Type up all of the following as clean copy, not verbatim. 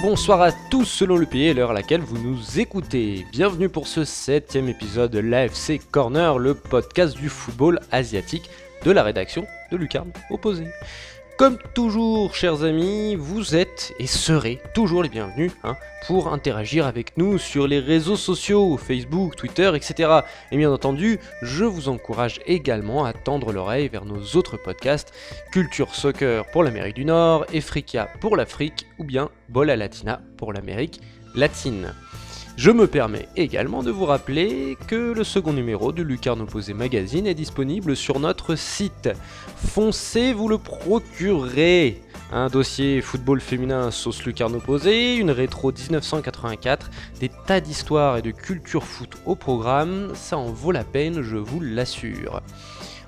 bonsoir à tous selon le pays et l'heure à laquelle vous nous écoutez. Bienvenue pour ce 7e épisode de l'AFC Corner, le podcast du football asiatique de la rédaction de Lucarne Opposé. Comme toujours, chers amis, vous êtes et serez toujours les bienvenus pour interagir avec nous sur les réseaux sociaux, Facebook, Twitter, etc. Et bien entendu, je vous encourage également à tendre l'oreille vers nos autres podcasts, Culture Soccer pour l'Amérique du Nord, Efrica pour l'Afrique, ou bien Bola Latina pour l'Amérique latine. Je me permets également de vous rappeler que le second numéro du Lucarne Opposé Magazine est disponible sur notre site. Foncez, vous le procurez. Un dossier football féminin sauce Lucarne Opposé, une rétro 1984, des tas d'histoires et de culture foot au programme, ça en vaut la peine, je vous l'assure.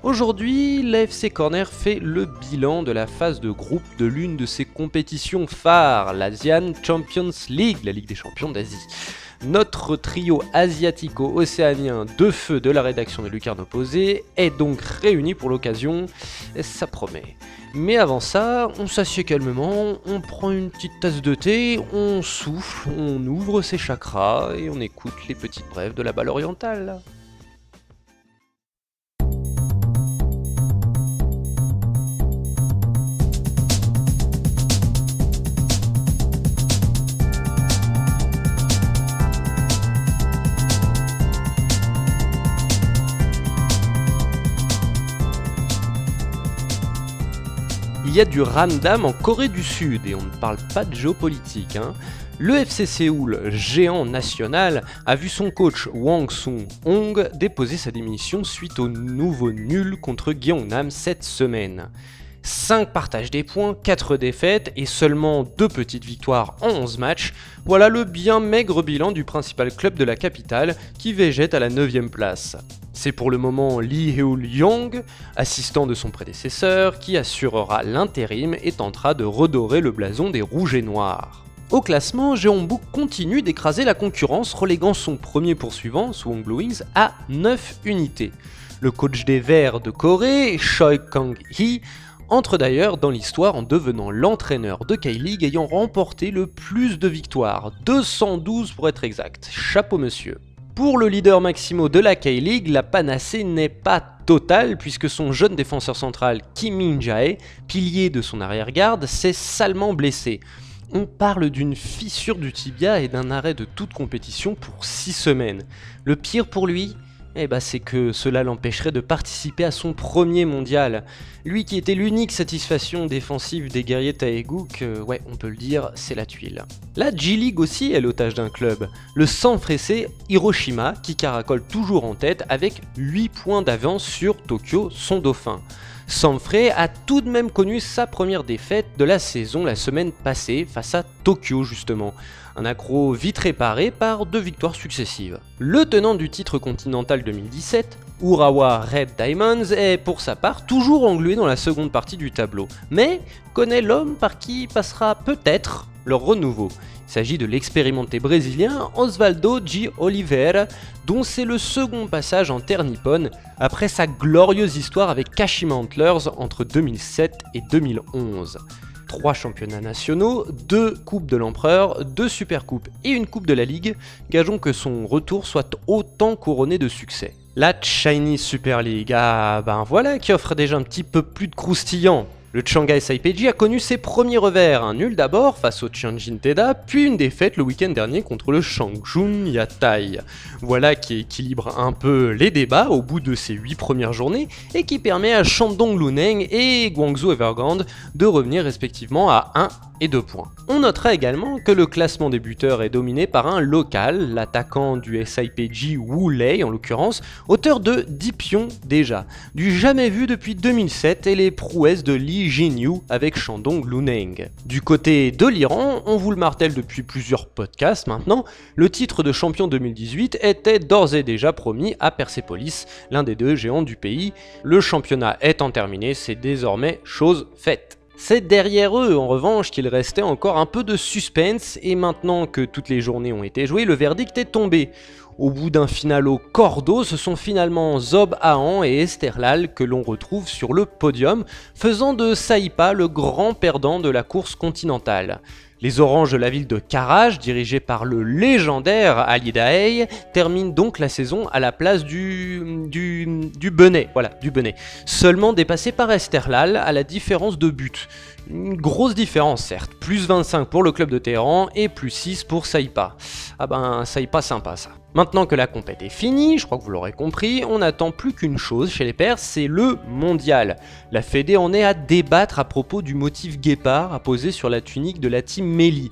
Aujourd'hui, l'AFC Corner fait le bilan de la phase de groupe de l'une de ses compétitions phares, l'Asian Champions League, la Ligue des Champions d'Asie. Notre trio asiatico-océanien de feu de la rédaction de Lucarne Opposé est donc réuni pour l'occasion, ça promet. Mais avant ça, on s'assied calmement, on prend une petite tasse de thé, on souffle, on ouvre ses chakras et on écoute les petites brèves de la balle orientale. Il y a du ramdam en Corée du Sud et on ne parle pas de géopolitique. Le FC Séoul, géant national, a vu son coach Hwang Sung-hong déposer sa démission suite au nouveau nul contre Gyeongnam cette semaine. 5 partages des points, 4 défaites et seulement 2 petites victoires en 11 matchs, voilà le bien maigre bilan du principal club de la capitale qui végète à la 9e place. C'est pour le moment Lee Heul-yong, assistant de son prédécesseur, qui assurera l'intérim et tentera de redorer le blason des rouges et noirs. Au classement, Jeonbuk continue d'écraser la concurrence, reléguant son premier poursuivant, Suwon Bluewings, à 9 unités. Le coach des Verts de Corée, Choi Kang-hee, entre d'ailleurs dans l'histoire en devenant l'entraîneur de K-League ayant remporté le plus de victoires, 212 pour être exact. Chapeau monsieur. Pour le leader Maximo de la K-League, la panacée n'est pas totale puisque son jeune défenseur central Kim Min-jae, pilier de son arrière-garde, s'est salement blessé. On parle d'une fissure du tibia et d'un arrêt de toute compétition pour 6 semaines. Le pire pour lui, c'est que cela l'empêcherait de participer à son premier mondial. Lui qui était l'unique satisfaction défensive des guerriers Taeguk, on peut le dire, c'est la tuile. La J-League aussi est l'otage d'un club, le Sanfrecce Hiroshima qui caracole toujours en tête avec 8 points d'avance sur Tokyo, son dauphin. Sanfrecce a tout de même connu sa première défaite de la saison la semaine passée face à Tokyo justement. Un accroc vite réparé par 2 victoires successives. Le tenant du titre continental 2017, Urawa Red Diamonds, est pour sa part toujours englué dans la seconde partie du tableau, mais connaît l'homme par qui passera peut-être leur renouveau. Il s'agit de l'expérimenté brésilien Osvaldo G. Oliveira, dont c'est le second passage en terre nippone après sa glorieuse histoire avec Kashima Antlers entre 2007 et 2011. 3 championnats nationaux, 2 coupes de l'empereur, 2 supercoupes et une coupe de la Ligue, gageons que son retour soit autant couronné de succès. La Chinese Super League, voilà qui offre déjà un petit peu plus de croustillant. Le Shanghai SIPG a connu ses premiers revers, un nul d'abord face au Tianjin Teda, puis une défaite le week-end dernier contre le Changchun Yatai. Voilà qui équilibre un peu les débats au bout de ces 8 premières journées et qui permet à Shandong Luneng et Guangzhou Evergrande de revenir respectivement à 1 et 2 points. On notera également que le classement des buteurs est dominé par un local, l'attaquant du SIPG Wu Lei en l'occurrence, auteur de 10 pions déjà, du jamais vu depuis 2007 et les prouesses de Lee Jin-yu avec Shandong Luneng. Du côté de l'Iran, on vous le martèle depuis plusieurs podcasts maintenant, le titre de champion 2018 était d'ores et déjà promis à Persepolis, l'un des 2 géants du pays. Le championnat étant terminé, c'est désormais chose faite. C'est derrière eux, en revanche, qu'il restait encore un peu de suspense, et maintenant que toutes les journées ont été jouées, le verdict est tombé. Au bout d'un finalo cordeau, ce sont finalement Zob Ahan et Esterlal que l'on retrouve sur le podium, faisant de Saipa le grand perdant de la course continentale. Les Oranges de la ville de Karaj, dirigés par le légendaire Ali Daei, terminent donc la saison à la place du Benet, seulement dépassé par Esteghlal à la différence de but. Une grosse différence certes, plus 25 pour le club de Téhéran et plus 6 pour Saipa. Ah ben Saipa sympa ça. Maintenant que la compète est finie, je crois que vous l'aurez compris, on n'attend plus qu'une chose chez les Perses, c'est le mondial. La Fédé en est à débattre à propos du motif guépard apposé sur la tunique de la team Melli.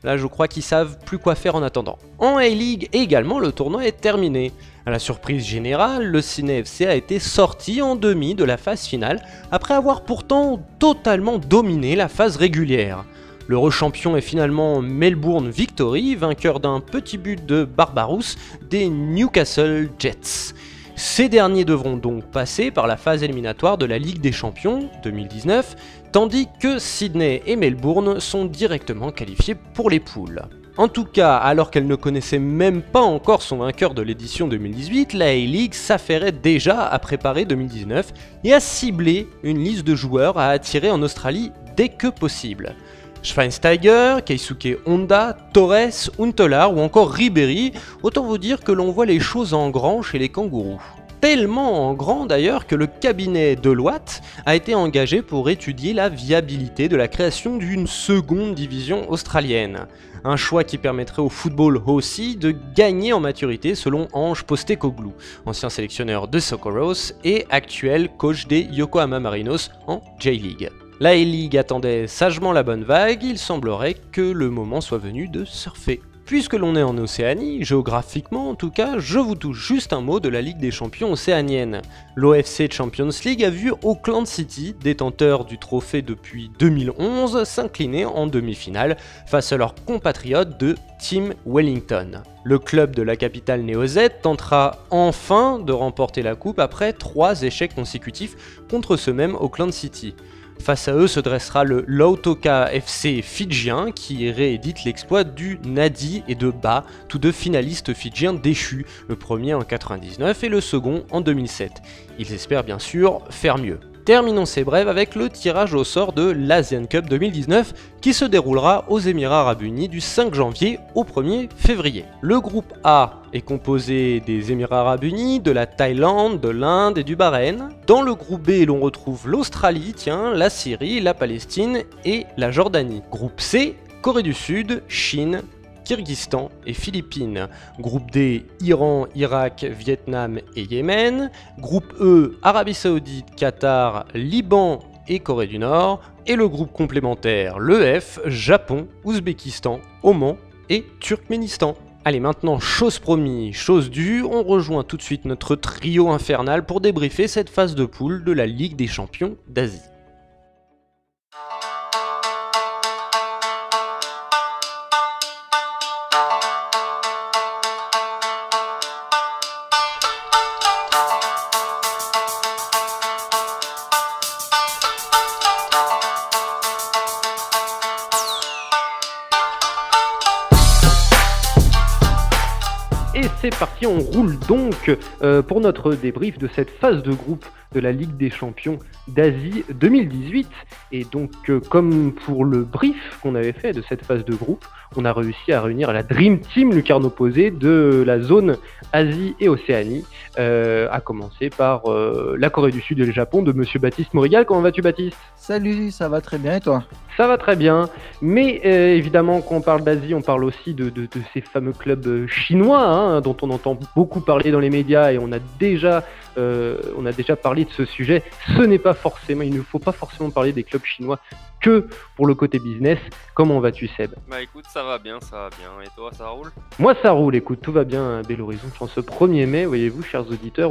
Là, je crois qu'ils savent plus quoi faire en attendant. En A-League également, le tournoi est terminé. À la surprise générale, le Ciné FC a été sorti en demi de la phase finale, après avoir pourtant totalement dominé la phase régulière. Le rechampion est finalement Melbourne Victory, vainqueur d'un petit but de Barbarousse des Newcastle Jets. Ces derniers devront donc passer par la phase éliminatoire de la Ligue des Champions 2019, tandis que Sydney et Melbourne sont directement qualifiés pour les poules. En tout cas, alors qu'elle ne connaissait même pas encore son vainqueur de l'édition 2018, la A-League s'affairait déjà à préparer 2019 et à cibler une liste de joueurs à attirer en Australie dès que possible. Schweinsteiger, Keisuke Honda, Torres, Huntelaar ou encore Ribéry, autant vous dire que l'on voit les choses en grand chez les kangourous. Tellement en grand d'ailleurs que le cabinet Deloitte a été engagé pour étudier la viabilité de la création d'une seconde division australienne. Un choix qui permettrait au football aussi de gagner en maturité selon Ange Postecoglou, ancien sélectionneur de Socorros et actuel coach des Yokohama Marinos en J-League. La A-League attendait sagement la bonne vague, il semblerait que le moment soit venu de surfer. Puisque l'on est en Océanie, géographiquement en tout cas, je vous touche juste un mot de la Ligue des Champions océanienne. L'OFC Champions League a vu Auckland City, détenteur du trophée depuis 2011, s'incliner en demi-finale face à leurs compatriotes de Team Wellington. Le club de la capitale néo-Z tentera enfin de remporter la coupe après 3 échecs consécutifs contre ce même Auckland City. Face à eux se dressera le Lautoka FC fidjien qui réédite l'exploit du Nadi et de Ba, tous deux finalistes fidjiens déchus, le premier en 99 et le second en 2007. Ils espèrent bien sûr faire mieux. Terminons ces brèves avec le tirage au sort de l'Asian Cup 2019 qui se déroulera aux Émirats Arabes Unis du 5 janvier au 1er février. Le groupe A est composé des Émirats Arabes Unis, de la Thaïlande, de l'Inde et du Bahreïn. Dans le groupe B, l'on retrouve l'Australie, la Syrie, la Palestine et la Jordanie. Groupe C, Corée du Sud, Chine, Kyrgyzstan et Philippines. Groupe D, Iran, Irak, Vietnam et Yémen. Groupe E, Arabie Saoudite, Qatar, Liban et Corée du Nord. Et le groupe complémentaire, le F, Japon, Ouzbékistan, Oman et Turkménistan. Allez, maintenant, chose promis, chose due, on rejoint tout de suite notre trio infernal pour débriefer cette phase de poule de la Ligue des Champions d'Asie. Et c'est parti, on roule donc pour notre débrief de cette phase de groupe de la Ligue des Champions d'Asie 2018. Et donc, comme pour le brief qu'on avait fait de cette phase de groupe, on a réussi à réunir la Dream Team lucarne opposée de la zone Asie et Océanie, à commencer par la Corée du Sud et le Japon de Monsieur Baptiste Morigal. Comment vas-tu, Baptiste ? Salut, ça va très bien et toi ? Ça va très bien, mais évidemment quand on parle d'Asie, on parle aussi de ces fameux clubs chinois dont on entend beaucoup parler dans les médias et on a déjà parlé de ce sujet. Il ne faut pas forcément parler des clubs chinois que pour le côté business. Comment vas-tu, Seb ? Bah écoute, ça va bien. Et toi, ça roule ? Moi ça roule, écoute, tout va bien à Bel Horizon. En ce 1er mai, voyez-vous, chers auditeurs,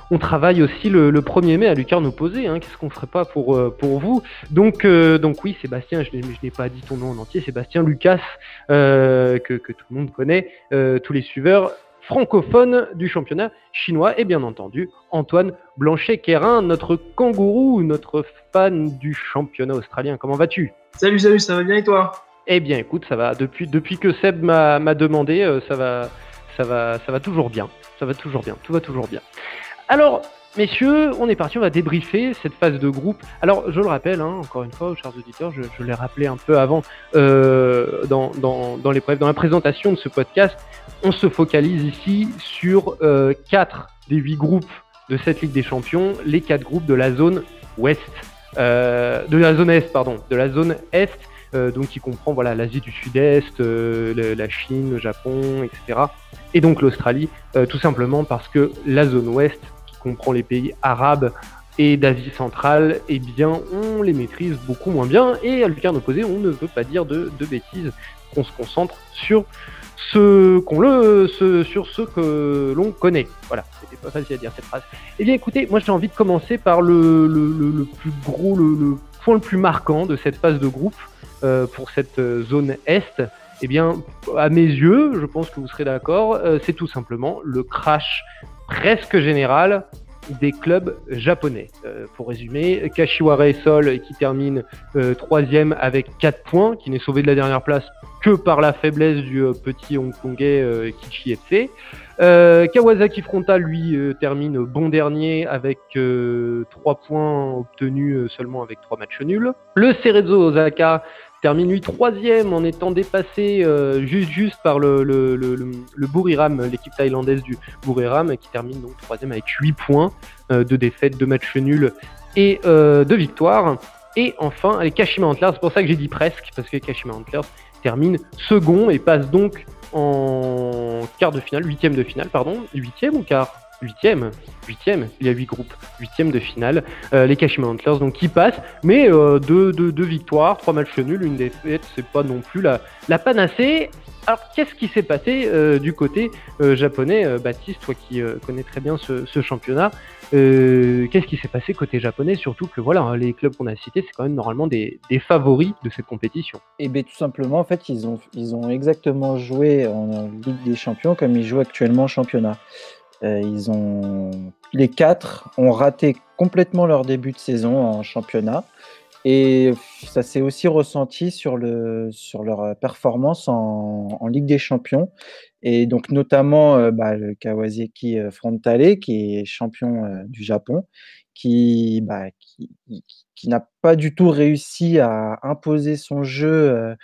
on travaille aussi le 1er mai à lucarne opposée, qu'est-ce qu'on ferait pas pour vous. Donc oui, Sébastien, je n'ai pas dit ton nom en entier, Sébastien Lucas, que tout le monde connaît, tous les suiveurs francophones du championnat chinois, et bien entendu Antoine Blanchet-Quérin, notre kangourou, notre fan du championnat australien. Comment vas-tu ? Salut, ça va bien et toi ? Eh bien écoute, ça va, depuis que Seb m'a demandé, ça va toujours bien, tout va toujours bien. Alors, Messieurs, on est parti, on va débriefer cette phase de groupe. Alors, je le rappelle, encore une fois, aux chers auditeurs, je l'ai rappelé un peu avant dans la présentation de ce podcast. On se focalise ici sur 4 des 8 groupes de cette Ligue des Champions, les 4 groupes de la zone ouest, de la zone est, donc qui comprend l'Asie du Sud-Est, la Chine, le Japon, etc. Et donc l'Australie, tout simplement parce que la zone ouest, comprend les pays arabes et d'Asie centrale, eh bien on les maîtrise beaucoup moins bien, et à lucarne opposée, on ne veut pas dire de bêtises, qu'on se concentre sur ce que l'on connaît. Voilà, c'était pas facile à dire cette phrase. Eh bien écoutez, moi j'ai envie de commencer par le plus gros, le point le plus marquant de cette phase de groupe pour cette zone Est. Eh bien, à mes yeux, je pense que vous serez d'accord, c'est tout simplement le crash presque général des clubs japonais. Pour résumer, Kashiwara Reysol qui termine 3e avec 4 points, qui n'est sauvé de la dernière place que par la faiblesse du petit hongkongais Kichi FC. Kawasaki Frontale, lui, termine bon dernier avec 3 points obtenus seulement avec 3 matchs nuls. Le Cerezo Osaka termine lui 3e en étant dépassé juste par le Buriram, l'équipe thaïlandaise du Buriram, qui termine donc 3e avec 8 points de défaites, de matchs nuls et de victoires. Et enfin, les Kashima Antlers, c'est pour ça que j'ai dit presque, parce que Kashima Antlers termine second et passe donc en quart de finale, 8e de finale, pardon, 8e ou quart 8e, il y a 8 groupes, 8e de finale, les Kashima Antlers donc qui passent, mais deux victoires, 3 matchs nuls, une défaite, c'est pas non plus la panacée. Alors qu'est-ce qui s'est passé du côté japonais, Baptiste, toi qui connais très bien ce championnat, qu'est-ce qui s'est passé côté japonais, surtout que voilà, les clubs qu'on a cités, c'est quand même normalement des favoris de cette compétition. Et bien tout simplement, en fait, ils ont exactement joué en Ligue des Champions comme ils jouent actuellement en championnat. Les 4 ont raté complètement leur début de saison en championnat, et ça s'est aussi ressenti sur leur performance en Ligue des Champions, et donc notamment le Kawasaki Frontale qui est champion du Japon, qui n'a pas du tout réussi à imposer son jeu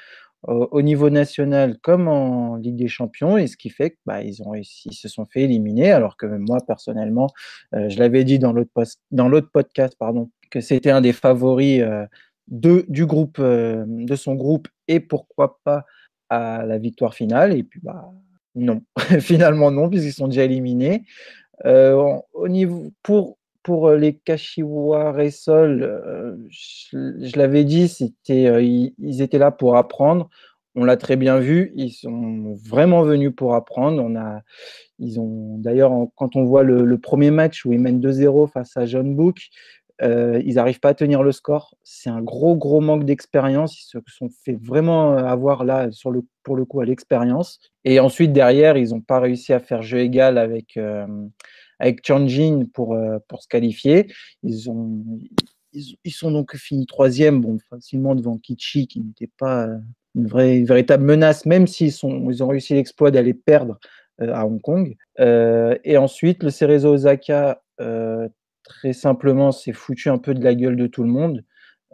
au niveau national comme en Ligue des Champions, et ce qui fait que ils se sont fait éliminer, alors que moi personnellement, je l'avais dit dans l'autre podcast, pardon, que c'était un des favoris du groupe, de son groupe, et pourquoi pas à la victoire finale, et puis non, finalement non, puisqu'ils sont déjà éliminés. Au niveau pour les Kashiwa Reysol, je l'avais dit, ils étaient là pour apprendre. On l'a très bien vu, ils sont vraiment venus pour apprendre. Ils ont d'ailleurs, quand on voit le premier match où ils mènent 2-0 face à Jeonbuk, ils n'arrivent pas à tenir le score. C'est un gros manque d'expérience. Ils se sont fait vraiment avoir là pour le coup à l'expérience. Et ensuite derrière, ils n'ont pas réussi à faire jeu égal avec Tianjin pour se qualifier. Ils sont donc finis 3e, facilement devant Kichi, qui n'était pas une véritable menace, même s'ils ont réussi l'exploit d'aller perdre à Hong Kong. Et ensuite, le Cerezo Osaka, très simplement, s'est foutu un peu de la gueule de tout le monde.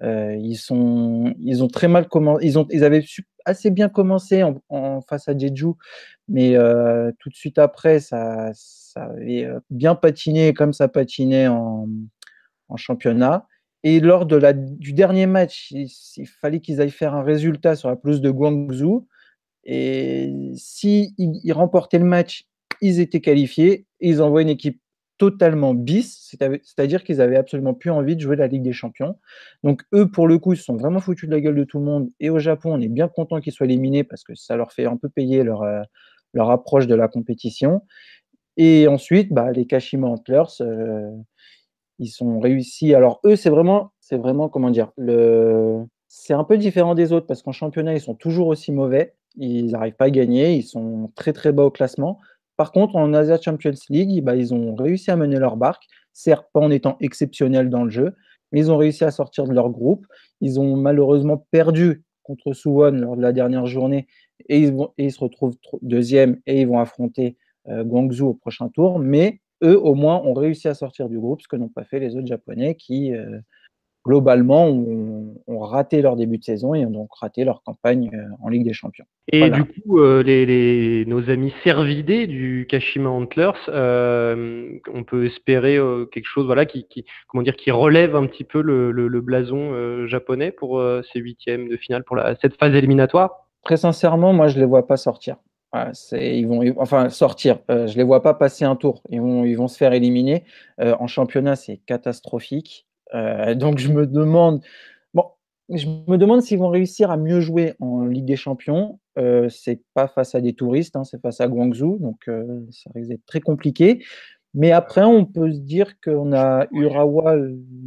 Ils ont très mal commencé. Ils avaient assez bien commencé en face à Jeju, mais tout de suite après, ça avait bien patiné comme ça patinait en championnat. Et lors du dernier match, il fallait qu'ils aillent faire un résultat sur la pelouse de Guangzhou. Et s'ils remportaient le match, ils étaient qualifiés. Et ils envoient une équipe totalement bis, c'est-à-dire qu'ils avaient absolument plus envie de jouer la Ligue des Champions. Donc eux, pour le coup, ils se sont vraiment foutus de la gueule de tout le monde. Et au Japon, on est bien content qu'ils soient éliminés parce que ça leur fait un peu payer leur approche de la compétition. Et ensuite, les Kashima Antlers, ils ont réussi. Alors eux, c'est vraiment, comment dire, c'est un peu différent des autres parce qu'en championnat, ils sont toujours aussi mauvais. Ils n'arrivent pas à gagner. Ils sont très très bas au classement. Par contre, en Asia Champions League, ils ont réussi à mener leur barque, certes pas en étant exceptionnels dans le jeu, mais ils ont réussi à sortir de leur groupe. Ils ont malheureusement perdu contre Suwon lors de la dernière journée, et ils se retrouvent 2e, et ils vont affronter Guangzhou au prochain tour. Mais eux, au moins, ont réussi à sortir du groupe, ce que n'ont pas fait les autres Japonais qui, globalement, ont raté leur début de saison et ont donc raté leur campagne en Ligue des Champions. Et du Voilà. coup, nos amis cervidés du Kashima Antlers, on peut espérer quelque chose, voilà, comment dire, qui relève un petit peu le blason japonais pour ces huitièmes de finale, pour cette phase éliminatoire. Très sincèrement, moi, je ne les vois pas sortir. Voilà, enfin, sortir. Je ne les vois pas passer un tour. Ils vont se faire éliminer. En championnat, c'est catastrophique. Donc, bon, je me demande s'ils vont réussir à mieux jouer en Ligue des Champions. C'est pas face à des touristes, hein, c'est face à Guangzhou. Donc, ça risque d'être très compliqué. Mais après, on peut se dire qu'on a Urawa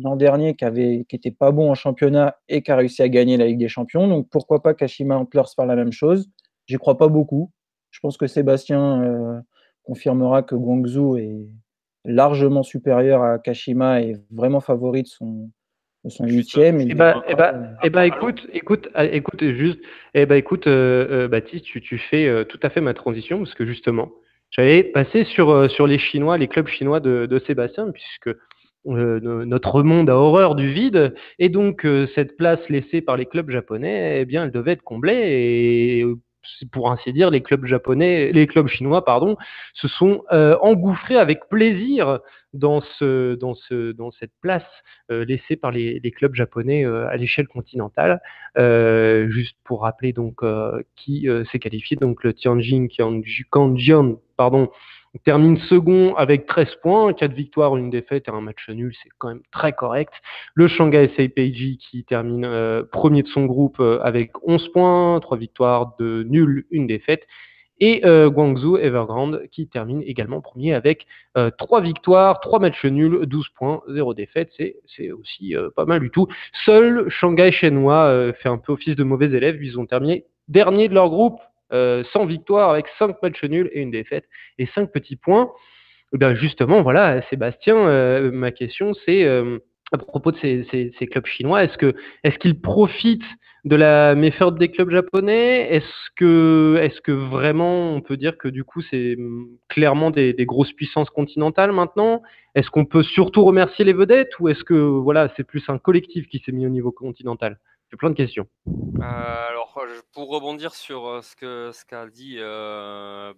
l'an dernier qui était pas bon en championnat et qui a réussi à gagner la Ligue des Champions. Donc pourquoi pas Kashima Antlers faire la même chose? J'y crois pas beaucoup. Je pense que Sébastien confirmera que Guangzhou est largement supérieur à Kashima et vraiment favori de son huitième. Baptiste, tu fais tout à fait ma transition parce que justement, j'allais passer sur les Chinois, les clubs chinois de Sébastien, puisque notre monde a horreur du vide, et donc cette place laissée par les clubs japonais, eh bien, elle devait être comblée, et pour ainsi dire, les clubs chinois, pardon, se sont engouffrés avec plaisir dans cette place laissée par les clubs japonais à l'échelle continentale. Juste pour rappeler donc qui s'est qualifié, donc le Tianjin Kanjian, pardon, termine second avec 13 points, 4 victoires, une défaite et un match nul, c'est quand même très correct. Le Shanghai SIPG qui termine premier de son groupe avec 11 points, 3 victoires, 2 nuls, une défaite. Et Guangzhou Evergrande qui termine également premier avec 3 victoires, 3 matchs nuls, 12 points, 0 défaite. C'est aussi pas mal du tout. Seul Shanghai Shenhua fait un peu office de mauvais élève. Ils ont terminé dernier de leur groupe, sans victoire, avec 5 matchs nuls et une défaite et 5 petits points. Et bien justement, voilà, Sébastien, ma question c'est à propos de ces clubs chinois, est-ce qu'ils profitent de la méthode des clubs japonais? Est-ce que vraiment on peut dire que du coup c'est clairement des grosses puissances continentales maintenant? Est-ce qu'on peut surtout remercier les vedettes ou est-ce que voilà c'est plus un collectif qui s'est mis au niveau continental? J'ai plein de questions. Alors, pour rebondir sur ce qu'a dit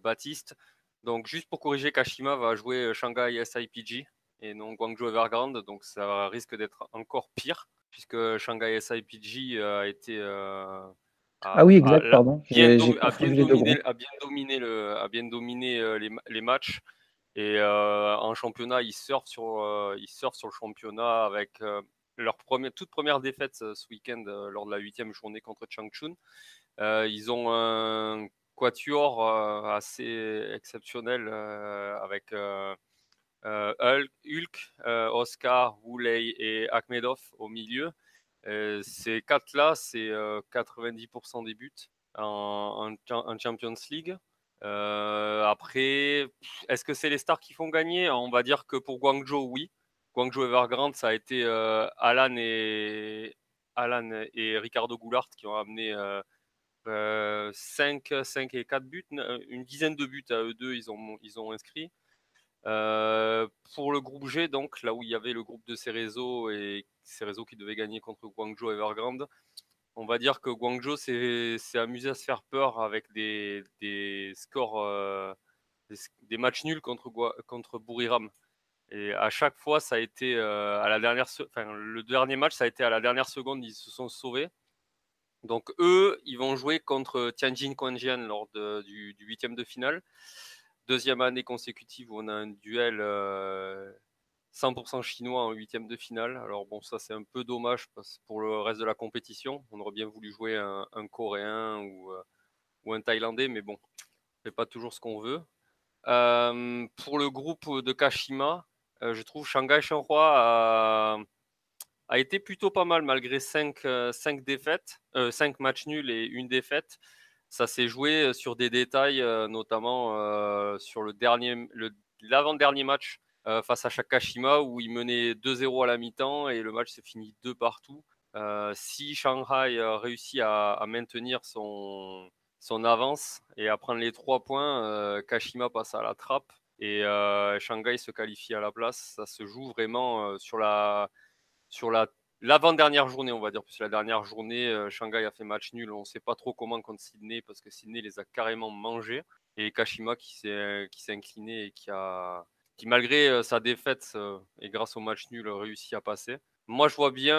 Baptiste, donc juste pour corriger, Kashima va jouer Shanghai SIPG et non Guangzhou Evergrande, donc ça risque d'être encore pire, puisque Shanghai SIPG a été Ah oui, exact, pardon. J'ai a bien confondu les deux groupes. a bien dominé les matchs. Et en championnat, ils surfent sur le championnat avec leur toute première défaite ce week-end lors de la 8e journée contre Changchun. Ils ont un quatuor assez exceptionnel avec Hulk, Oscar, Wulei et Akhmedov au milieu. Ces quatre-là, c'est 90% des buts en Champions League. Après, est-ce que c'est les stars qui font gagner? On va dire que pour Guangzhou, oui. Guangzhou Evergrande, ça a été Alan et Ricardo Goulart qui ont amené 5 et 4 buts, une dizaine de buts à eux deux, ils ont inscrit. Pour le groupe G, donc là où il y avait le groupe de Cerezo et Cerezo qui devait gagner contre Guangzhou Evergrande, on va dire que Guangzhou s'est amusé à se faire peur avec des scores, des matchs nuls contre Buriram. Et à chaque fois, ça a été à la le dernier match, ça a été à la dernière seconde, ils se sont sauvés. Donc eux, ils vont jouer contre Tianjin Quanjian lors du 8e de finale. Deuxième année consécutive où on a un duel 100% chinois en 8e de finale. Alors bon, ça c'est un peu dommage pour le reste de la compétition. On aurait bien voulu jouer un Coréen ou un Thaïlandais, mais bon, on fait pas toujours ce qu'on veut. Pour le groupe de Kashima, je trouve Shanghai Shenhua a été plutôt pas mal malgré 5 défaites, 5 matchs nuls et une défaite. Ça s'est joué sur des détails, notamment sur l'avant-dernier match face à Kashima où il menait 2-0 à la mi-temps et le match s'est fini 2 partout. Si Shanghai réussit à maintenir son avance et à prendre les 3 points, Kashima passe à la trappe. Et Shanghai se qualifie à la place. Ça se joue vraiment sur l'avant-dernière journée, on va dire. Parce que la dernière journée, Shanghai a fait match nul. On ne sait pas trop comment contre Sydney parce que Sydney les a carrément mangés. Et Kashima qui s'est incliné et qui malgré sa défaite et grâce au match nul, réussit à passer. Moi, je vois bien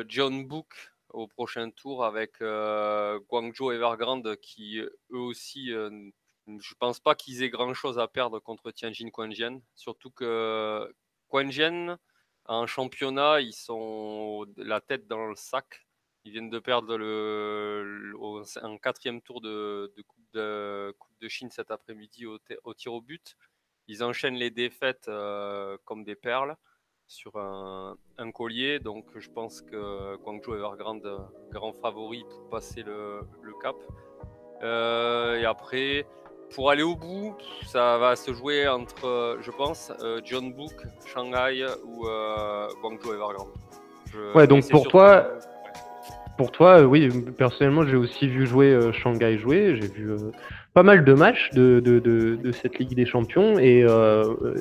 John Book au prochain tour avec Guangzhou Evergrande qui, eux aussi, je pense pas qu'ils aient grand-chose à perdre contre Tianjin Quanjian. Surtout que Quanjian, en championnat, ils sont la tête dans le sac. Ils viennent de perdre en 4e tour de Coupe de Chine cet après-midi au tir au but. Ils enchaînent les défaites comme des perles sur un collier. Donc je pense que Guangzhou Evergrande, grand favori pour passer le cap. Et après, pour aller au bout, ça va se jouer entre, je pense, John Book, Shanghai ou Guangzhou Evergrande. Ouais, donc pour toi, oui, personnellement, j'ai aussi vu jouer Shanghai jouer. J'ai vu pas mal de matchs de cette Ligue des Champions et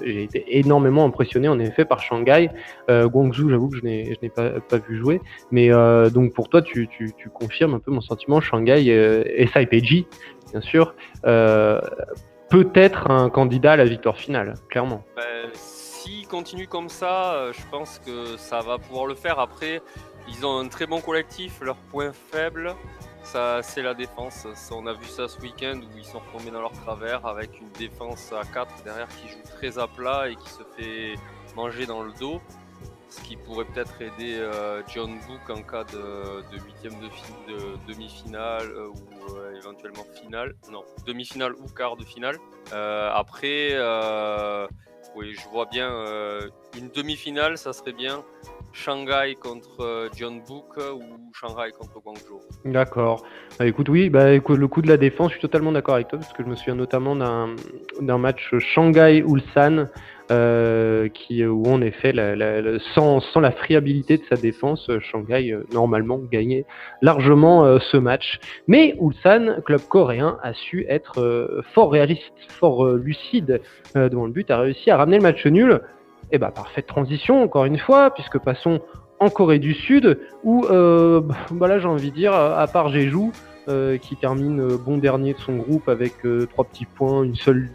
j'ai été énormément impressionné en effet par Shanghai. Guangzhou, j'avoue que je n'ai pas vu jouer. Mais donc pour toi, tu confirmes un peu mon sentiment. Shanghai et SIPG, bien sûr, peut-être un candidat à la victoire finale, clairement. S'il continue comme ça, je pense que ça va pouvoir le faire. Après, ils ont un très bon collectif. Leur point faible, c'est la défense. On a vu ça ce week-end où ils sont retombés dans leur travers avec une défense à 4 derrière qui joue très à plat et qui se fait manger dans le dos. Ce qui pourrait peut-être aider John Book en cas de demi-finale ou éventuellement finale. Non, demi-finale ou quart de finale. Après, oui, je vois bien une demi-finale, ça serait bien. Shanghai contre John Book ou Shanghai contre Guangzhou. D'accord. Écoute, oui, écoute, le coup de la défense, je suis totalement d'accord avec toi parce que je me souviens notamment d'un match Shanghai-Ulsan où en effet, sans la friabilité de sa défense, Shanghai normalement gagnait largement ce match. Mais Ulsan, club coréen, a su être fort réaliste, fort lucide devant le but, a réussi à ramener le match nul. Et parfaite transition, encore une fois, puisque passons en Corée du Sud, où là j'ai envie de dire, à part Jeju, qui termine bon dernier de son groupe avec 3 petits points, une seule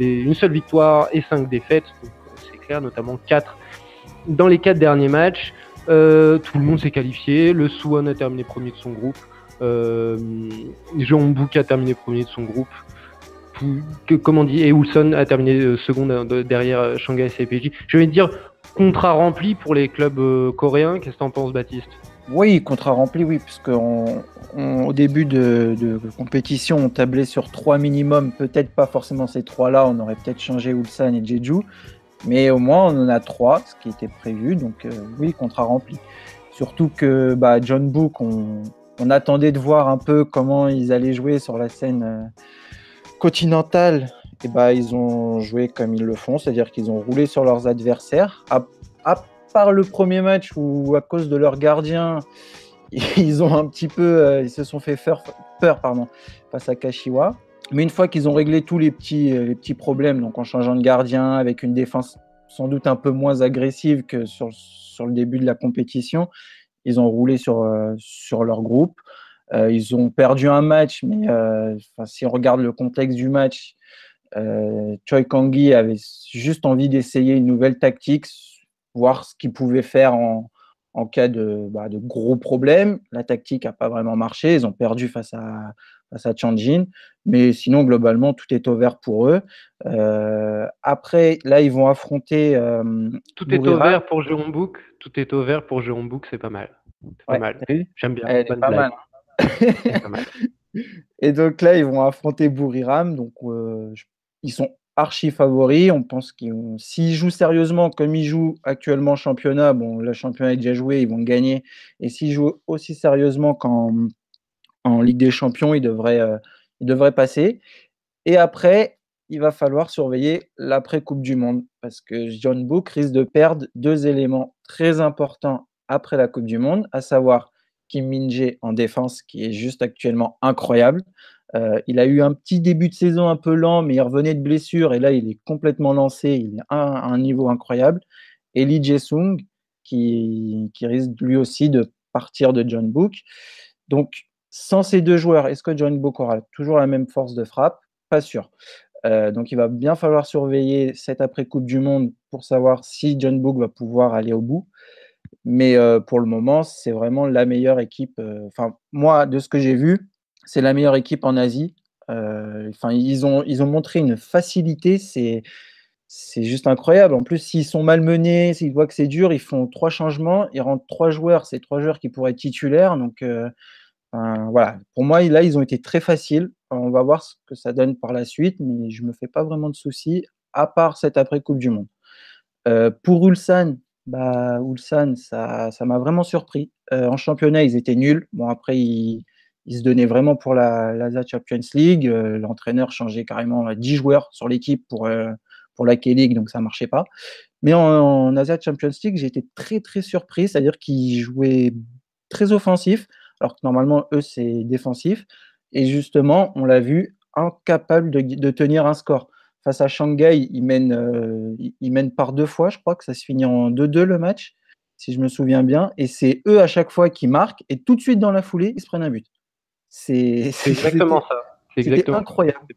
victoire et 5 défaites, donc c'est clair, notamment 4 dans les 4 derniers matchs. Tout le monde s'est qualifié, le Suwon a terminé premier de son groupe, Jeonbuk a terminé premier de son groupe, comme on dit, et Ulsan a terminé second derrière Shanghai SIPG. Je vais te dire, contrat rempli pour les clubs coréens. Qu'est-ce que t'en penses, Baptiste? Oui, contrat rempli, oui, parce qu'au début de compétition, on tablait sur 3 minimum, peut-être pas forcément ces 3-là, on aurait peut-être changé Ulsan et Jeju, mais au moins on en a 3, ce qui était prévu, donc oui, contrat rempli. Surtout que John Book, on attendait de voir un peu comment ils allaient jouer sur la scène continentale, et ils ont joué comme ils le font, c'est-à-dire qu'ils ont roulé sur leurs adversaires. À part le premier match où, à cause de leur gardien, ils ont un petit peu, ils se sont fait peur face à Kashiwa. Mais une fois qu'ils ont réglé tous les petits problèmes, donc en changeant de gardien, avec une défense sans doute un peu moins agressive que sur le début de la compétition, ils ont roulé sur leur groupe. Ils ont perdu un match, mais si on regarde le contexte du match, Choi Kang-gi avait juste envie d'essayer une nouvelle tactique, voir ce qu'il pouvait faire en cas de gros problèmes. La tactique n'a pas vraiment marché. Ils ont perdu face à Tianjin. Mais sinon, globalement, tout est ouvert pour eux. Après, là, ils vont affronter Tout est ouvert pour Jeonbuk. Tout est ouvert pour Jeonbuk, c'est pas mal. C'est pas mal. J'aime bien. Elle est pas mal. Pas mal. Et donc là, ils vont affronter Buriram. Donc, ils sont archi favoris. On pense qu'ils s'ils jouent sérieusement comme ils jouent actuellement au championnat, bon, le championnat est déjà joué, ils vont gagner. Et s'ils jouent aussi sérieusement qu'en Ligue des Champions, ils devraient passer. Et après, il va falloir surveiller l'après-Coupe du Monde parce que John Book risque de perdre 2 éléments très importants après la Coupe du Monde, à savoir Kim Min-jae en défense, qui est juste actuellement incroyable, Il a eu un petit début de saison un peu lent, mais il revenait de blessure et là, il est complètement lancé. Il est à un niveau incroyable. Et Lee Jae-sung, qui risque lui aussi de partir de John Book. Donc, sans ces deux joueurs, est-ce que John Book aura toujours la même force de frappe? Pas sûr. Donc, il va bien falloir surveiller cette après-Coupe du Monde pour savoir si John Book va pouvoir aller au bout. Mais pour le moment, c'est vraiment la meilleure équipe. Enfin, moi, de ce que j'ai vu, c'est la meilleure équipe en Asie. Enfin, ils ont montré une facilité, c'est juste incroyable. En plus, s'ils sont malmenés, s'ils voient que c'est dur, ils font 3 changements, ils rentrent 3 joueurs, c'est 3 joueurs qui pourraient être titulaires. Donc, voilà. Pour moi, là, ils ont été très faciles. On va voir ce que ça donne par la suite, mais je me fais pas vraiment de soucis, à part cette après-Coupe du Monde. Pour Ulsan, Ulsan, ça m'a vraiment surpris. En championnat, ils étaient nuls. Bon, après, ils se donnaient vraiment pour l'Asia Champions League. L'entraîneur changeait carrément 10 joueurs sur l'équipe pour la K-League, donc ça ne marchait pas. Mais en Asia Champions League, j'ai été très, très surpris. C'est-à-dire qu'ils jouaient très offensif, alors que normalement, eux, c'est défensif. Et justement, on l'a vu, incapable de tenir un score. Face à Shanghai, ils mènent par 2 fois, je crois que ça se finit en 2-2 le match, si je me souviens bien. Et c'est eux à chaque fois qui marquent, et tout de suite dans la foulée, ils se prennent un but. C'est exactement ça. C'était incroyable.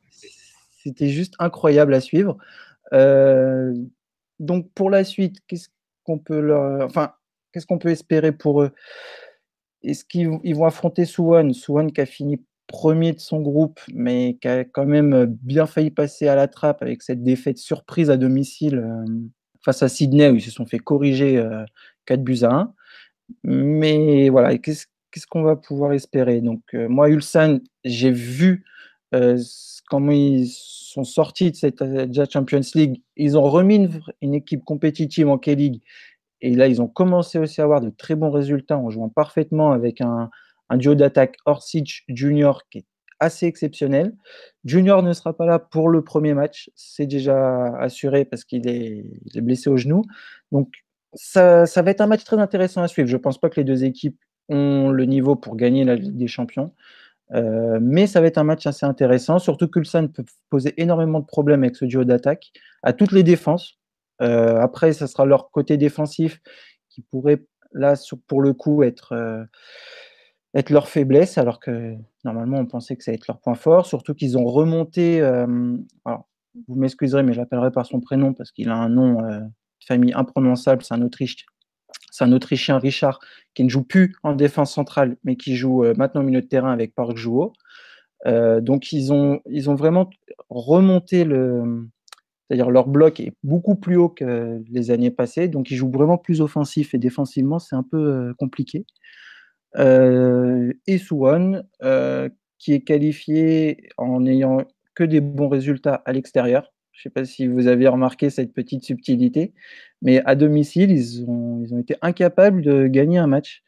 C'était juste incroyable à suivre. Donc pour la suite, qu'est-ce qu'on peut espérer pour eux? Est-ce qu'ils vont affronter Suwon? Suwon qui a fini premier de son groupe, mais qui a quand même bien failli passer à la trappe avec cette défaite surprise à domicile face à Sydney, où ils se sont fait corriger 4-1. Mais voilà, qu'est-ce qu'on va pouvoir espérer? Donc moi, Ulsan, j'ai vu comment ils sont sortis de cette Champions League. Ils ont remis une équipe compétitive en K-League. Et là, ils ont commencé aussi à avoir de très bons résultats en jouant parfaitement avec un duo d'attaque Orsic Junior qui est assez exceptionnel. Junior ne sera pas là pour le premier match, c'est déjà assuré parce qu'il est blessé au genou. Donc, ça va être un match très intéressant à suivre. Je ne pense pas que les deux équipes ont le niveau pour gagner la Ligue des Champions. Mais ça va être un match assez intéressant, surtout que Ulsan peut poser énormément de problèmes avec ce duo d'attaque à toutes les défenses. Après, ça sera leur côté défensif qui pourrait, là, pour le coup, être leur faiblesse, alors que normalement, on pensait que ça allait être leur point fort. Surtout qu'ils ont remonté. Alors, vous m'excuserez, mais je l'appellerai par son prénom parce qu'il a un nom de famille imprononçable. C'est un Autrichien, Richard, qui ne joue plus en défense centrale, mais qui joue maintenant au milieu de terrain avec Park Joo. Donc, ils ont vraiment remonté c'est-à-dire leur bloc est beaucoup plus haut que les années passées, donc ils jouent vraiment plus offensif et défensivement, c'est un peu compliqué. Et Suwon, qui est qualifié en n'ayant que des bons résultats à l'extérieur. Je ne sais pas si vous avez remarqué cette petite subtilité, mais à domicile, ils ont été incapables de gagner un match.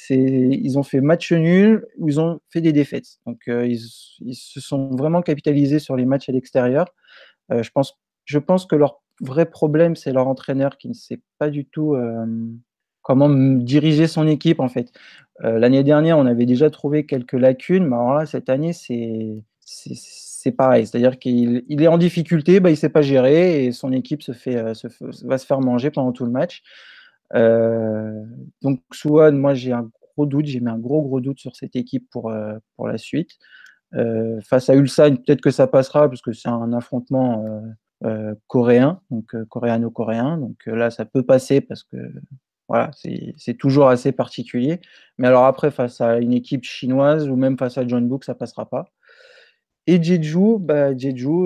Ils ont fait match nul ou ils ont fait des défaites. Donc, ils se sont vraiment capitalisés sur les matchs à l'extérieur. Je pense que leur vrai problème, c'est leur entraîneur qui ne sait pas du tout comment diriger son équipe, en fait. L'année dernière, on avait déjà trouvé quelques lacunes, mais alors là, cette année, c'est pareil. C'est-à-dire qu'il est en difficulté, il ne sait pas gérer et son équipe va se faire manger pendant tout le match. Donc, Suwon, moi, j'ai un gros doute. J'ai mis un gros doute sur cette équipe pour la suite. Face à Ulsan, peut-être que ça passera parce que c'est un affrontement coréen, donc coréano-coréen. Donc là, ça peut passer parce que voilà, c'est toujours assez particulier. Mais alors après, face à une équipe chinoise ou même face à John Book, ça passera pas. Et Jeju,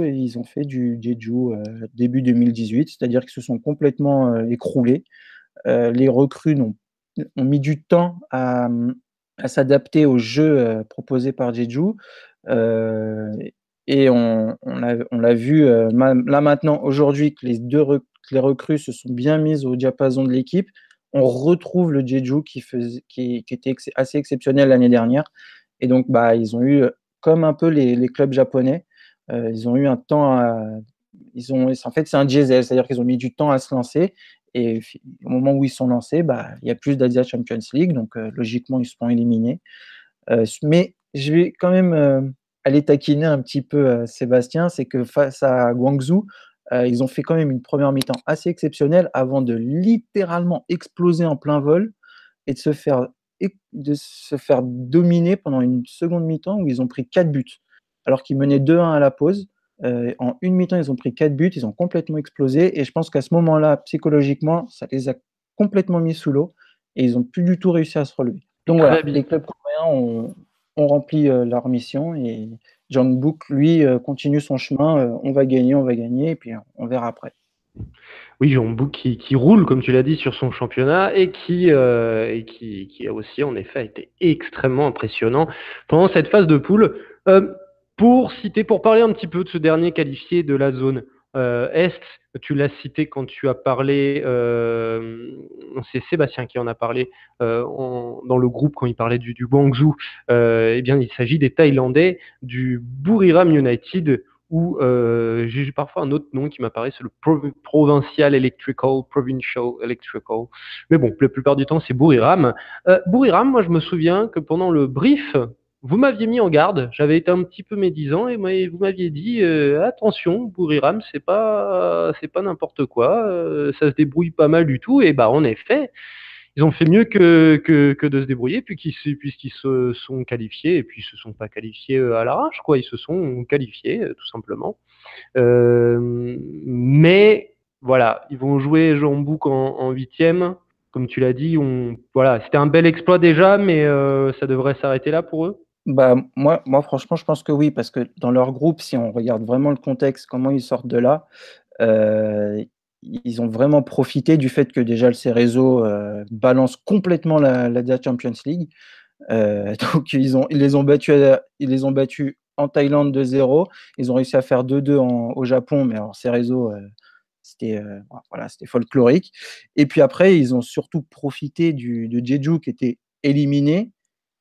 ils ont fait du Jeju début 2018, c'est-à-dire qu'ils se sont complètement écroulés. Les recrues ont mis du temps à s'adapter au jeu proposé par Jeju. Et on l'a vu là maintenant, aujourd'hui, que les recrues se sont bien mises au diapason de l'équipe. On retrouve le Jeju qui était assez exceptionnel l'année dernière. Et donc, ils ont eu, comme un peu les clubs japonais, ils ont eu un temps en fait, c'est un diesel, c'est-à-dire qu'ils ont mis du temps à se lancer. Et au moment où ils sont lancés, il y a plus d'Asia Champions League, donc logiquement, ils seront éliminés. Mais je vais quand même aller taquiner un petit peu Sébastien, c'est que face à Guangzhou, ils ont fait quand même une première mi-temps assez exceptionnelle avant de littéralement exploser en plein vol et de se faire dominer pendant une seconde mi-temps où ils ont pris 4 buts. Alors qu'ils menaient 2-1 à la pause. En une mi-temps, ils ont pris 4 buts, ils ont complètement explosé. Et je pense qu'à ce moment-là, psychologiquement, ça les a complètement mis sous l'eau et ils n'ont plus du tout réussi à se relever. Donc voilà, les clubs coréens ont rempli leur mission et Jeonbuk, lui, continue son chemin. On va gagner et puis on verra après. Oui, Jeonbuk qui roule, comme tu l'as dit, sur son championnat et qui a aussi, en effet, été extrêmement impressionnant pendant cette phase de poule. Pour parler un petit peu de ce dernier qualifié de la zone Est, tu l'as cité quand tu as parlé, c'est Sébastien qui en a parlé dans le groupe quand il parlait du Guangzhou. Eh bien, il s'agit des Thaïlandais du Buriram United, ou j'ai parfois un autre nom qui m'apparaît, c'est le Provincial Electrical. Mais bon, la plupart du temps, c'est Buriram. Buriram, moi, je me souviens que pendant le brief, vous m'aviez mis en garde, j'avais été un petit peu médisant et vous m'aviez dit attention, Buriram, c'est pas n'importe quoi, ça se débrouille pas mal du tout. Et bah, en effet, ils ont fait mieux que de se débrouiller, puisqu'ils se sont qualifiés, et puis ils se sont pas qualifiés à l'arrache, quoi. Ils se sont qualifiés, tout simplement. Mais voilà, ils vont jouer Jeonbuk en 8e. Comme tu l'as dit, voilà, c'était un bel exploit déjà, mais ça devrait s'arrêter là pour eux. Bah, moi, franchement, je pense que oui, parce que dans leur groupe, si on regarde vraiment le contexte, comment ils sortent de là, ils ont vraiment profité du fait que déjà le Cerezo balance complètement la Champions League. Donc ils les ont battus en Thaïlande 2-0. Ils ont réussi à faire 2-2 au Japon, mais alors Cerezo, c'était folklorique. Et puis après, ils ont surtout profité de Jeju qui était éliminé,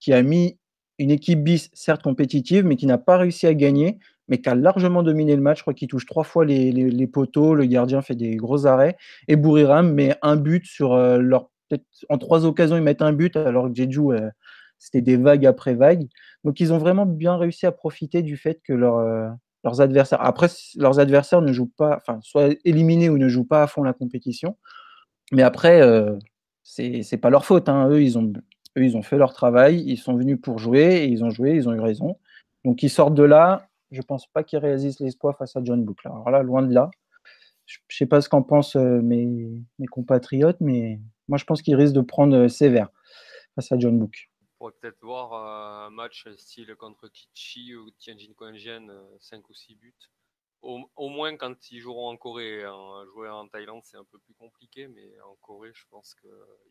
qui a mis une équipe bis, certes compétitive, mais qui n'a pas réussi à gagner, mais qui a largement dominé le match. Je crois qu'il touche 3 fois les poteaux, le gardien fait des gros arrêts, et Buriram met un but sur peut-être en 3 occasions, ils mettent un but, alors que Jeju, c'était des vagues après vagues. Donc ils ont vraiment bien réussi à profiter du fait que leurs adversaires, après leurs adversaires ne jouent pas, enfin soit éliminés ou ne jouent pas à fond la compétition, mais après c'est pas leur faute, hein. Eux ils ont fait leur travail, ils sont venus pour jouer et ils ont joué, ils ont eu raison. Donc ils sortent de là, je pense pas qu'ils réalisent l'exploit face à Jeonbuk. Alors là, loin de là. Je sais pas ce qu'en pensent mes compatriotes, mais moi je pense qu'ils risquent de prendre sévère face à Jeonbuk. On pourrait peut-être voir un match style contre Kichi ou Tianjin Quanjian, 5 ou 6 buts. Au moins quand ils joueront en Corée. Jouer en Thaïlande, c'est un peu plus compliqué, mais en Corée, je pense qu'ils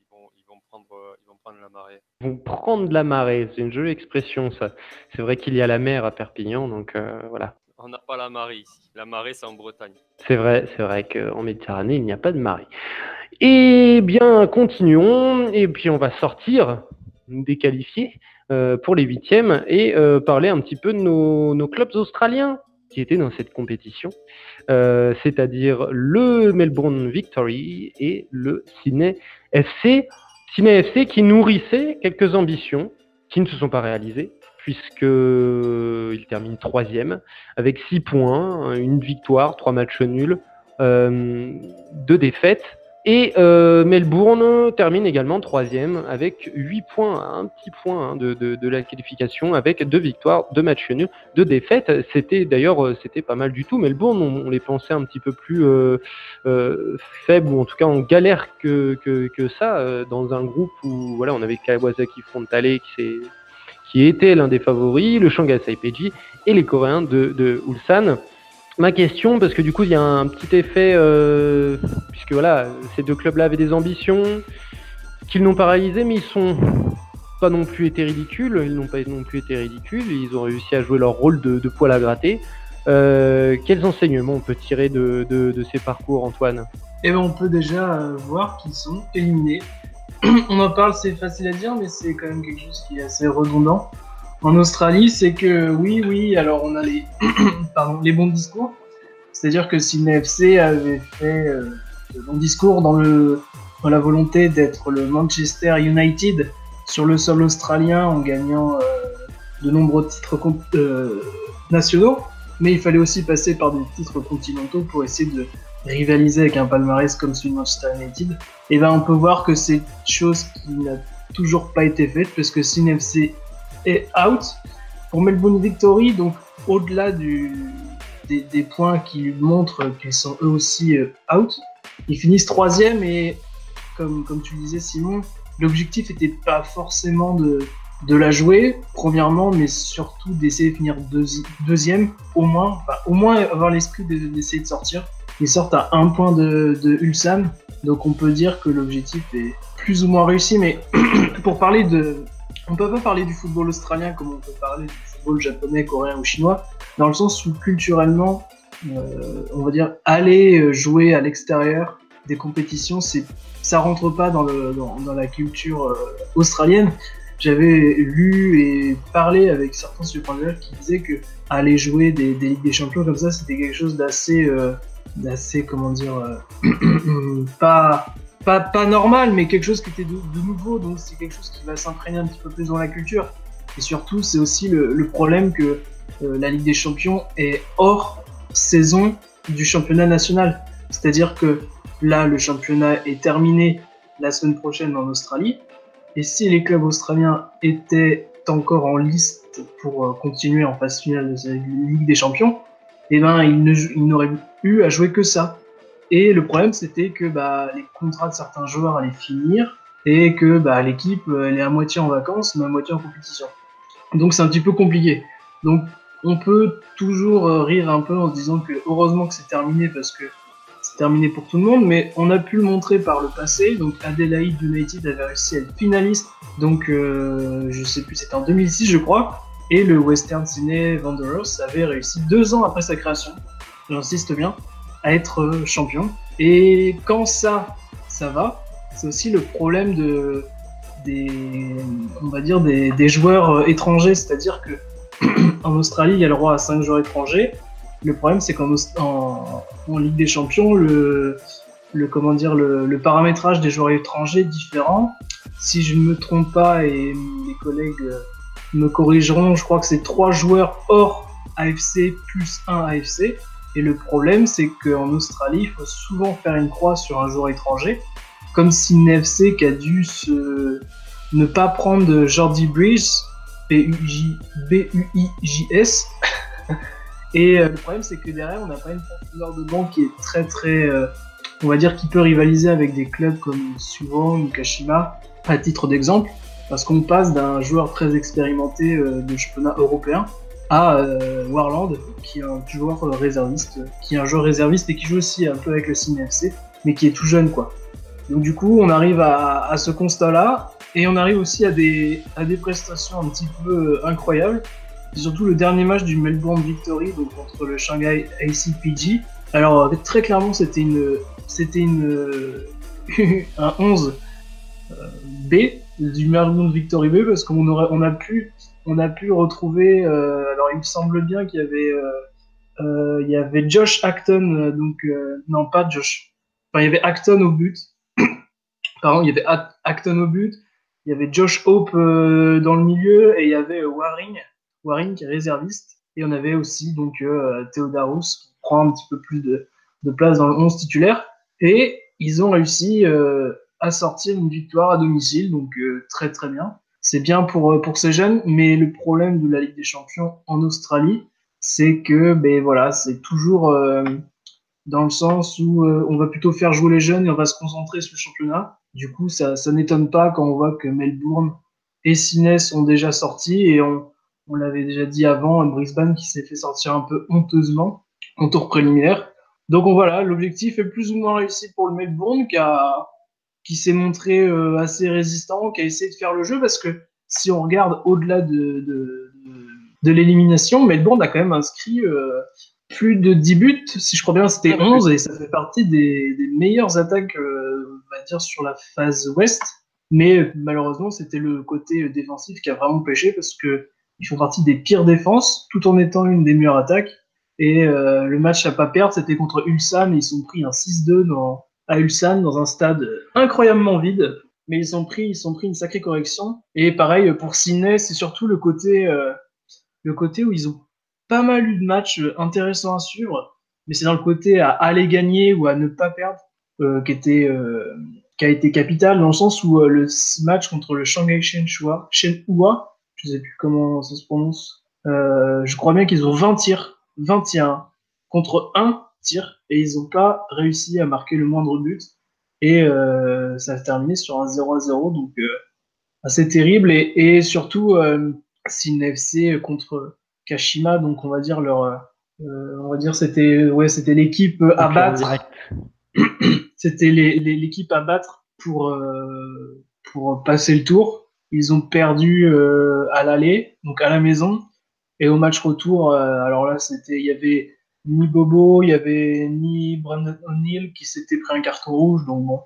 vont prendre la marée. Ils vont prendre la marée, c'est une jolie expression, ça. C'est vrai qu'il y a la mer à Perpignan, donc voilà. On n'a pas la marée ici. La marée, c'est en Bretagne. C'est vrai qu'en Méditerranée, il n'y a pas de marée. Eh bien, continuons, et puis on va sortir des qualifiés pour les 8e et parler un petit peu de nos clubs australiens qui étaient dans cette compétition, c'est-à-dire le Melbourne Victory et le Sydney FC. Sydney FC qui nourrissait quelques ambitions qui ne se sont pas réalisées, puisqu'il termine 3e avec 6 points, une victoire, 3 matchs nuls, 2 défaites. Et Melbourne termine également 3e avec 8 points, un petit point de la qualification, avec 2 victoires, 2 matchs nuls, 2 défaites. C'était pas mal du tout. Melbourne, on les pensait un petit peu plus faibles, ou en tout cas en galère que ça, dans un groupe où voilà, on avait Kawasaki Frontale qui était l'un des favoris, le Shanghai Saipeji et les Coréens de Ulsan. Ma question, parce que du coup il y a un petit effet, puisque voilà, ces deux clubs-là avaient des ambitions qu'ils n'ont pas réalisées, mais ils sont pas non plus été ridicules, ils ont réussi à jouer leur rôle de poil à gratter. Quels enseignements on peut tirer de ces parcours, Antoine ? Eh ben, on peut déjà voir qu'ils sont éliminés. On en parle, c'est facile à dire, mais c'est quand même quelque chose qui est assez redondant. En Australie, c'est que oui, alors on a les bons discours. C'est-à-dire que Sydney FC avait fait de bons discours dans la volonté d'être le Manchester United sur le sol australien en gagnant de nombreux titres nationaux, mais il fallait aussi passer par des titres continentaux pour essayer de rivaliser avec un palmarès comme celui de Manchester United. Et ben on peut voir que c'est chose qui n'a toujours pas été faite parce que Cine FC est out. Pour Melbourne Victory, donc au-delà des points qui montrent qu'ils sont eux aussi out, ils finissent 3e et comme tu le disais Simon, l'objectif n'était pas forcément de la jouer, premièrement, mais surtout d'essayer de finir deuxième, au moins avoir l'esprit d'essayer de sortir. Ils sortent à 1 point de Ulsan, donc on peut dire que l'objectif est plus ou moins réussi, mais pour parler on peut pas parler du football australien comme on peut parler du football japonais, coréen ou chinois, dans le sens où culturellement, on va dire, aller jouer à l'extérieur des compétitions, ça rentre pas dans la culture australienne. J'avais lu et parlé avec certains supporters qui disaient que aller jouer des Ligues des Champions comme ça, c'était quelque chose d'assez comment dire, pas normal, mais quelque chose qui était de nouveau, donc c'est quelque chose qui va s'imprégner un petit peu plus dans la culture. Et surtout, c'est aussi le problème que la Ligue des Champions est hors saison du championnat national. C'est-à-dire que là, le championnat est terminé la semaine prochaine en Australie, et si les clubs australiens étaient encore en liste pour continuer en phase finale de la Ligue des Champions, eh ben, ils n'auraient eu à jouer que ça. Et le problème, c'était que les contrats de certains joueurs allaient finir et que l'équipe elle est à moitié en vacances, mais à moitié en compétition. Donc c'est un petit peu compliqué. Donc on peut toujours rire un peu en se disant que heureusement que c'est terminé parce que c'est terminé pour tout le monde, mais on a pu le montrer par le passé. Donc Adelaide United avait réussi à être finaliste, donc je sais plus, c'était en 2006 je crois, et le Western Sydney Wanderers avait réussi 2 ans après sa création, j'insiste bien, à être champion. Et quand ça va, c'est aussi le problème des joueurs étrangers, c'est-à-dire que en Australie, il y a le droit à 5 joueurs étrangers. Le problème, c'est qu'en Ligue des Champions, le paramétrage des joueurs étrangers est différent. Si je ne me trompe pas, et mes collègues me corrigeront, je crois que c'est 3 joueurs hors AFC plus 1 AFC. Et le problème, c'est qu'en Australie, il faut souvent faire une croix sur un joueur étranger, comme Sydney FC qui a dû ne pas prendre Jordi Brice, B-U-I-J-S. Et le problème, c'est que derrière, on n'a pas une profondeur de banc qui est très très, on va dire, qui peut rivaliser avec des clubs comme Suwon ou Kashima, à titre d'exemple, parce qu'on passe d'un joueur très expérimenté de championnat européen à Warland, qui est un joueur réserviste, et qui joue aussi un peu avec le Sydney FC, mais qui est tout jeune, quoi. Donc du coup, on arrive à ce constat-là, et on arrive aussi à des prestations un petit peu incroyables. C'est surtout le dernier match du Melbourne Victory, donc contre le Shanghai ACPG. Alors très clairement, c'était un 11 B du Melbourne Victory B, parce qu'on a pu retrouver. Alors il me semble bien qu'il y avait Josh Acton, non pas Josh. Enfin, il y avait Acton au but. Pardon, il y avait Acton au but. Il y avait Josh Hope dans le milieu et il y avait Waring qui est réserviste. Et on avait aussi donc Theodarus qui prend un petit peu plus de place dans le 11 titulaire. Et ils ont réussi à sortir une victoire à domicile, donc très très bien. C'est bien pour ces jeunes, mais le problème de la Ligue des Champions en Australie, c'est que c'est toujours dans le sens où on va plutôt faire jouer les jeunes et on va se concentrer sur le championnat. Du coup, ça n'étonne pas quand on voit que Melbourne et Sydney sont déjà sortis, et on l'avait déjà dit avant, Brisbane qui s'est fait sortir un peu honteusement en tour préliminaire. Donc voilà, l'objectif est plus ou moins réussi pour le Melbourne qui s'est montré assez résistant, qui a essayé de faire le jeu, parce que si on regarde au-delà de l'élimination, Melbourne a quand même inscrit plus de 10 buts, si je crois bien c'était 11, et ça fait partie des meilleures attaques, on va dire, sur la phase ouest. Mais malheureusement, c'était le côté défensif qui a vraiment pêché, parce que ils font partie des pires défenses, tout en étant une des meilleures attaques. Et le match à pas perdre, c'était contre Ulsan, et ils sont pris un 6-2 à Ulsan, dans un stade incroyablement vide. Mais ils ont pris une sacrée correction. Et pareil, pour Sydney, c'est surtout le côté le côté où ils ont pas mal eu de matchs intéressants à suivre, mais c'est dans le côté à aller gagner ou à ne pas perdre qui a été capital, dans le sens où match contre le Shanghai Shenhua, je sais plus comment ça se prononce, je crois bien qu'ils ont 20 tirs, 21 contre 1 tir, et ils n'ont pas réussi à marquer le moindre but. Et ça a terminé sur un 0-0, donc assez terrible. Et surtout, c'est une FC contre Kashima, donc on va dire c'était l'équipe à battre. C'était l'équipe à battre pour passer le tour. Ils ont perdu à l'aller, donc à la maison, et au match retour. Alors là, il y avait ni Bobo, il y avait ni Brandon O'Neill qui s'était pris un carton rouge, donc bon.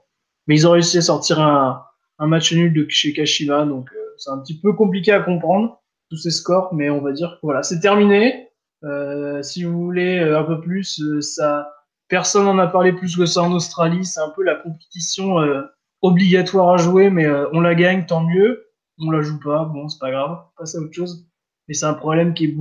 Mais ils ont réussi à sortir un match nul de chez Kashima, donc c'est un petit peu compliqué à comprendre tous ces scores, mais on va dire que voilà, c'est terminé. Si vous voulez un peu plus, personne n'en a parlé plus que ça en Australie. C'est un peu la compétition obligatoire à jouer, mais on la gagne, tant mieux. On la joue pas, bon, c'est pas grave, on passe à autre chose. Mais c'est un problème qui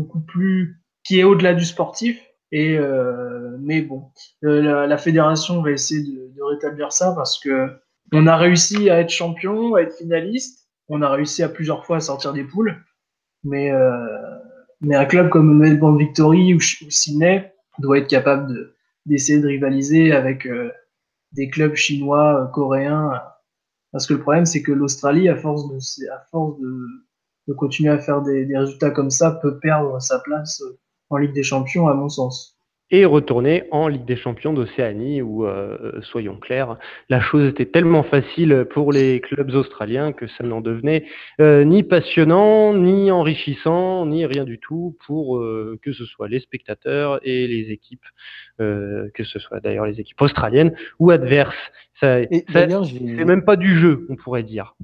est au-delà du sportif. Mais bon, la fédération va essayer de rétablir ça parce que on a réussi à être champion, à être finaliste. On a réussi à plusieurs fois à sortir des poules, mais un club comme Melbourne Victory ou Sydney doit être capable d'essayer de rivaliser avec des clubs chinois, coréens. Parce que le problème, c'est que l'Australie, à force de continuer à faire des résultats comme ça, peut perdre sa place en Ligue des Champions, à mon sens. Et retourner en Ligue des Champions d'Océanie où, soyons clairs, la chose était tellement facile pour les clubs australiens que ça n'en devenait ni passionnant, ni enrichissant, ni rien du tout pour que ce soit les spectateurs et les équipes, que ce soit d'ailleurs les équipes australiennes ou adverses. C'est même pas du jeu, on pourrait dire.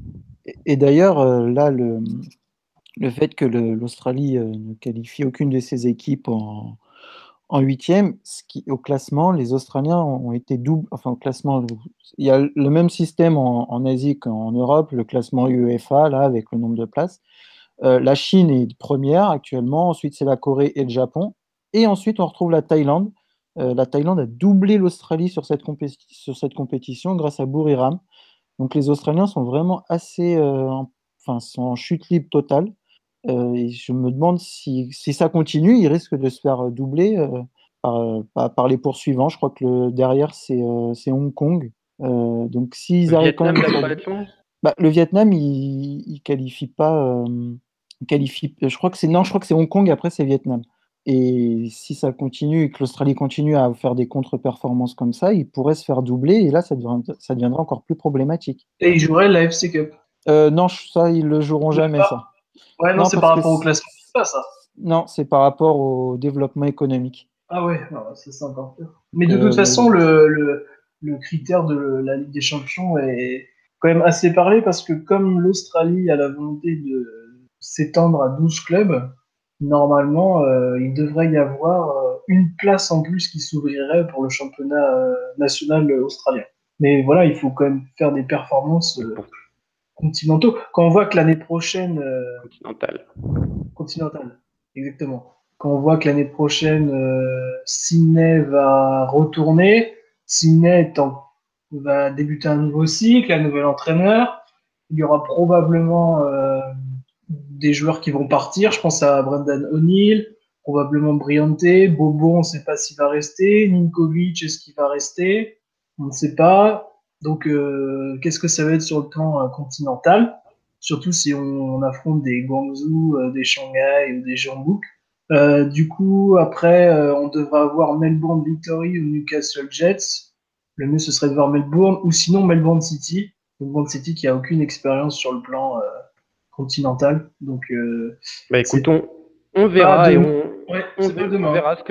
Et d'ailleurs, là, le fait que l'Australie ne qualifie aucune de ses équipes en huitième, au classement, les Australiens ont été doubles. Enfin, au classement, il y a le même système en Asie qu'en Europe, le classement UEFA, là, avec le nombre de places. La Chine est première actuellement, ensuite c'est la Corée et le Japon. Et ensuite, on retrouve la Thaïlande. La Thaïlande a doublé l'Australie sur cette compétition grâce à Buriram. Donc les Australiens sont vraiment sont en chute libre totale. Et je me demande si ça continue, ils risquent de se faire doubler par les poursuivants. Je crois que derrière, c'est Hong Kong. Donc s'ils arrivent quand même le Vietnam, il qualifie pas. Je crois que c'est Hong Kong, après c'est Vietnam. Et si ça continue et que l'Australie continue à faire des contre-performances comme ça, ils pourraient se faire doubler et là, ça deviendra encore plus problématique. Et ils joueraient la FC Cup? Non, ça, ils le joueront jamais, ça. Ouais, non, c'est par rapport au classement, ça. Non, c'est par rapport au développement économique. Ah ouais, c'est encore pire. Mais de toute façon, le critère de la Ligue des Champions est quand même assez parlé parce que comme l'Australie a la volonté de s'étendre à 12 clubs, normalement, il devrait y avoir une place en plus qui s'ouvrirait pour le championnat national australien. Mais voilà, il faut quand même faire des performances continentaux. Quand on voit que l'année prochaine... Continentale, exactement. Quand on voit que l'année prochaine, Sydney va retourner, Sydney va débuter un nouveau cycle, un nouvel entraîneur, il y aura probablement des joueurs qui vont partir. Je pense à Brandon O'Neill, probablement Briante, Bobo, on ne sait pas s'il va rester, Ninkovic, est-ce qu'il va rester? On ne sait pas. Donc, qu'est-ce que ça va être sur le plan continental? Surtout si on affronte des Guangzhou, des Shanghai ou des Jeonbuk. Du coup, après, on devra avoir Melbourne Victory ou Newcastle Jets. Le mieux, ce serait de voir Melbourne ou sinon Melbourne City. Melbourne City qui a aucune expérience sur le plan continental. Donc, écoute, on verra et on verra ce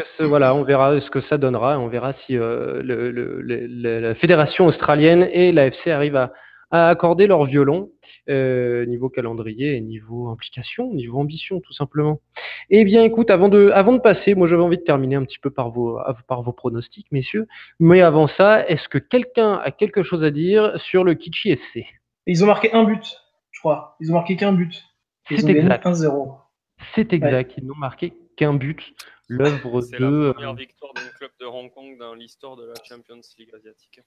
que ça donnera. On verra si la fédération australienne et la FC arrivent à accorder leur violon niveau calendrier et niveau implication, niveau ambition tout simplement. Eh bien écoute, avant de passer, moi j'avais envie de terminer un petit peu par vos pronostics, messieurs. Mais avant ça, est-ce que quelqu'un a quelque chose à dire sur le Kitchi SC? Ils ont marqué un but, je crois. Ils ont marqué qu'un but. Ils ont gagné 1-0. C'est exact, ils n'ont marqué qu'un but. L'œuvre C'est la de première victoire d'un club de Hong Kong dans l'histoire de la Champions League asiatique.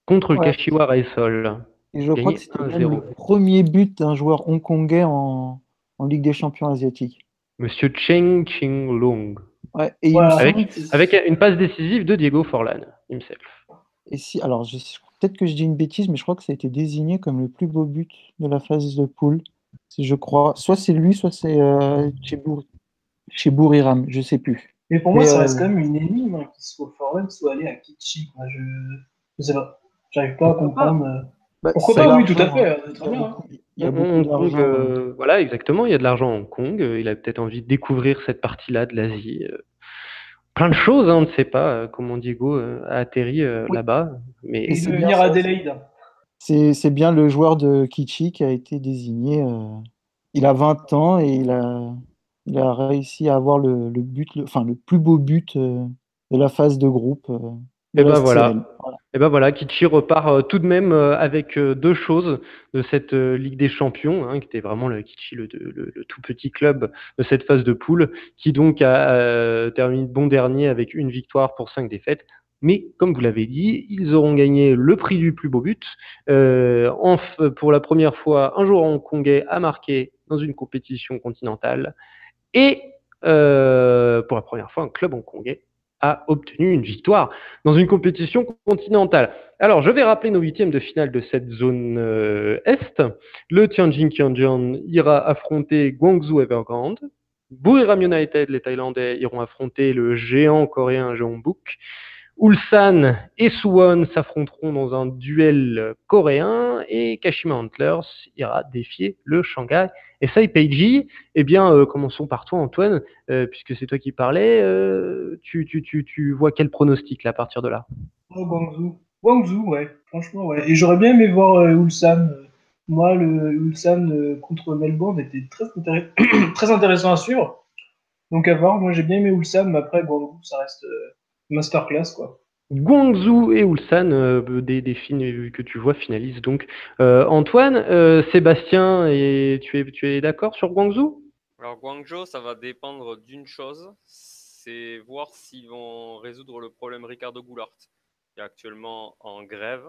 contre le Ouais. Kashiwara Reysol. Et je crois Gagné que c'était même 1-0. le premier but d'un joueur hongkongais en Ligue des Champions asiatiques. Monsieur Cheng Qinglong. Ouais, et il me Voilà. semble Avec une passe décisive de Diego Forlan, himself. et si, alors peut-être que je dis une bêtise, mais je crois que ça a été désigné comme le plus beau but de la phase de poule. Je crois. Soit c'est lui, soit c'est chez Buriram, je sais plus. Mais pour moi, Mais, ça reste quand même une énigme qu'il soit Forlan, soit allé à Kitchi. Quoi. Je sais pas. J'arrive pas à comprendre. Bah, Pourquoi c'est pas, oui, l'argent, tout à fait. hein. Très bien. Hein. Il y a beaucoup Hong Kong, d'argent. voilà, exactement. Il y a de l'argent à Hong Kong. Il a peut-être envie de découvrir cette partie-là de l'Asie. Plein de choses, on ne sait pas comment Diego a atterri Oui. là-bas. Mais Et c'est de bien venir ça. à Adélaïde. C'est bien le joueur de Kitchi qui a été désigné. Il a 20 ans et il a réussi à avoir le but, le plus beau but de la phase de groupe de Et la ben SCL. voilà. Voilà. Et ben voilà, Kitchi repart tout de même avec deux choses de cette Ligue des Champions, qui était vraiment le Kitchi, le tout petit club de cette phase de poule, qui donc a terminé bon dernier avec une victoire pour 5 défaites. Mais comme vous l'avez dit, ils auront gagné le prix du plus beau but. Pour la première fois, un joueur hongkongais a marqué dans une compétition continentale. Et pour la première fois, un club hongkongais a obtenu une victoire dans une compétition continentale. Alors, je vais rappeler nos huitièmes de finale de cette zone Est. Le Tianjin Tianjin ira affronter Guangzhou Evergrande. Buriram United, les Thaïlandais, iront affronter le géant coréen Jeonbuk. Ulsan et Suwon s'affronteront dans un duel coréen et Kashima Antlers ira défier le Shanghai SIPG. Eh bien, commençons par toi, Antoine, puisque c'est toi qui parlais. Tu vois quel pronostic là, à partir de là? Oh, Guangzhou. Guangzhou, ouais. Franchement, ouais. Et j'aurais bien aimé voir Ulsan. Moi, le Ulsan contre Melbourne était très intéressant à suivre. Donc à voir. Moi, j'ai bien aimé Ulsan, mais après, Guangzhou, ça reste masterclass, quoi. Guangzhou et Ulsan, des films que tu vois finalisent donc. Antoine, Sébastien, tu es d'accord sur Guangzhou? Alors Guangzhou, ça va dépendre d'une chose, c'est voir s'ils vont résoudre le problème Ricardo Goulart, qui est actuellement en grève,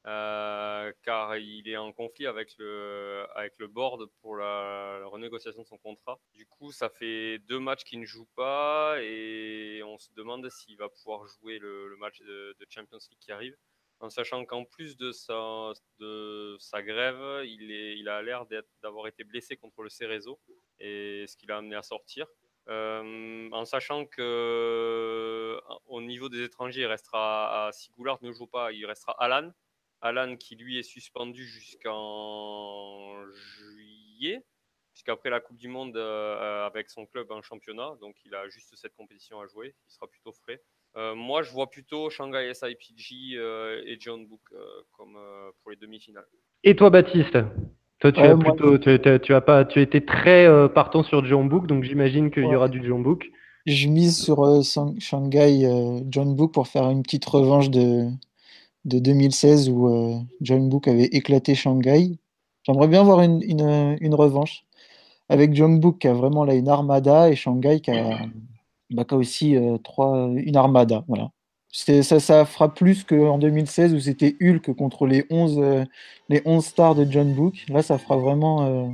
car il est en conflit avec le board pour la renégociation de son contrat. Du coup, ça fait 2 matchs qu'il ne joue pas et on se demande s'il va pouvoir jouer le match de Champions League qui arrive, en sachant qu'en plus de sa grève, il a l'air d'avoir été blessé contre le Cerezo, et ce qui l'a amené à sortir. En sachant que au niveau des étrangers, il restera, si Goulart ne joue pas, il restera Alan. Alan qui lui est suspendu jusqu'en juillet, puisqu'après la Coupe du Monde avec son club en championnat, donc il a juste cette compétition à jouer, il sera plutôt frais. Moi, je vois plutôt Shanghai SIPG et Jeonbuk comme pour les demi-finales. Et toi, Baptiste? Toi, tu as été très partant sur Jeonbuk, donc j'imagine qu'il y aura du Jeonbuk. Je mise sur Shanghai Jeonbuk pour faire une petite revanche de 2016 où Jeonbuk avait éclaté Shanghai. J'aimerais bien voir une revanche avec Jeonbuk qui a vraiment là une armada et Shanghai qui a aussi une armada. Voilà. Ça fera plus qu'en 2016 où c'était Hulk contre les 11 stars de Jeonbuk. Là, ça fera vraiment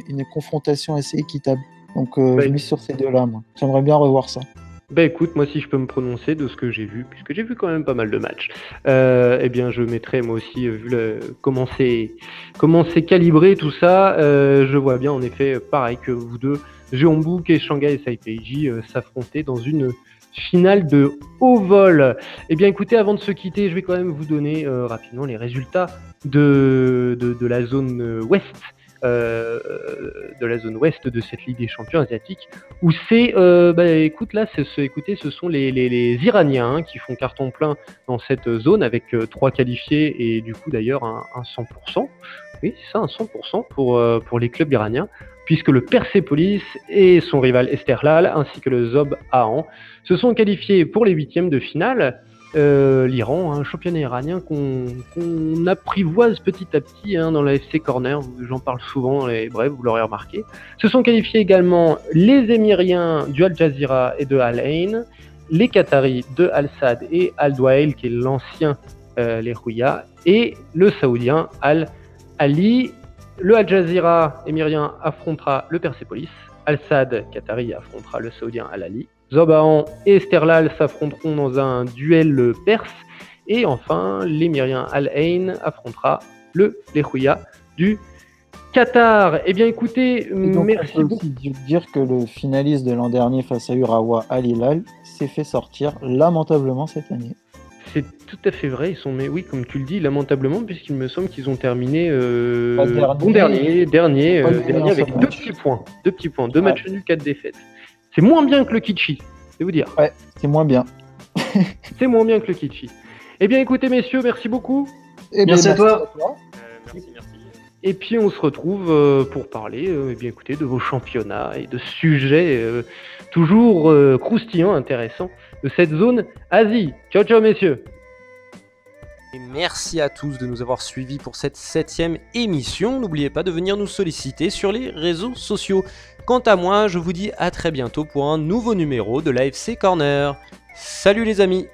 une confrontation assez équitable. Donc, je mise sur ces deux-là, moi. J'aimerais bien revoir ça. Bah écoute, moi si je peux me prononcer de ce que j'ai vu, puisque j'ai vu quand même pas mal de matchs, eh bien je mettrai moi aussi, vu comment c'est calibré tout ça, je vois bien en effet, pareil que vous deux, Jeonbuk et Shanghai SIPG s'affronter dans une finale de haut vol. Eh bien écoutez, avant de se quitter, je vais quand même vous donner rapidement les résultats de la zone ouest. De la zone ouest de cette Ligue des Champions asiatiques, où c'est, écoute là, ce sont les Iraniens qui font carton plein dans cette zone avec 3 qualifiés et du coup d'ailleurs un 100%. Oui, c'est ça, un 100% pour les clubs iraniens, puisque le Persepolis et son rival Esteghlal ainsi que le Zob Ahan se sont qualifiés pour les 8e de finale. l'Iran, un championnat iranien qu'on apprivoise petit à petit dans la FC Corner, j'en parle souvent et bref, vous l'aurez remarqué. Se sont qualifiés également les Émiriens du Al Jazeera et de Al Ain, les Qataris de Al Sadd et Al Duhail, qui est l'ancien les Rouya, et le Saoudien Al Ali. Le Al Jazeera émirien affrontera le Persepolis, Al Sadd Qatari affrontera le Saoudien Al Ali. Zobahan et Esteghlal s'affronteront dans un duel perse. Et enfin, l'émirien Al Ain affrontera le Rouya du Qatar. Eh bien écoutez, merci beaucoup. On peut aussi dire que le finaliste de l'an dernier face à Urawa, Al Hilal, s'est fait sortir lamentablement cette année. C'est tout à fait vrai, mais oui, comme tu le dis, lamentablement, puisqu'il me semble qu'ils ont terminé dernier avec 2 petits points. 2 petits points, 2 matchs nuls, 4 défaites. C'est moins bien que le Kitchi, je vais vous dire. Ouais, c'est moins bien. C'est moins bien que le Kitchi. Eh bien écoutez messieurs, merci beaucoup. Merci à toi. Merci. Et puis on se retrouve pour parler de vos championnats et de sujets toujours croustillants, intéressants de cette zone Asie. Ciao ciao messieurs. Et merci à tous de nous avoir suivis pour cette 7e émission. N'oubliez pas de venir nous solliciter sur les réseaux sociaux. Quant à moi, je vous dis à très bientôt pour un nouveau numéro de l'AFC Corner. Salut les amis!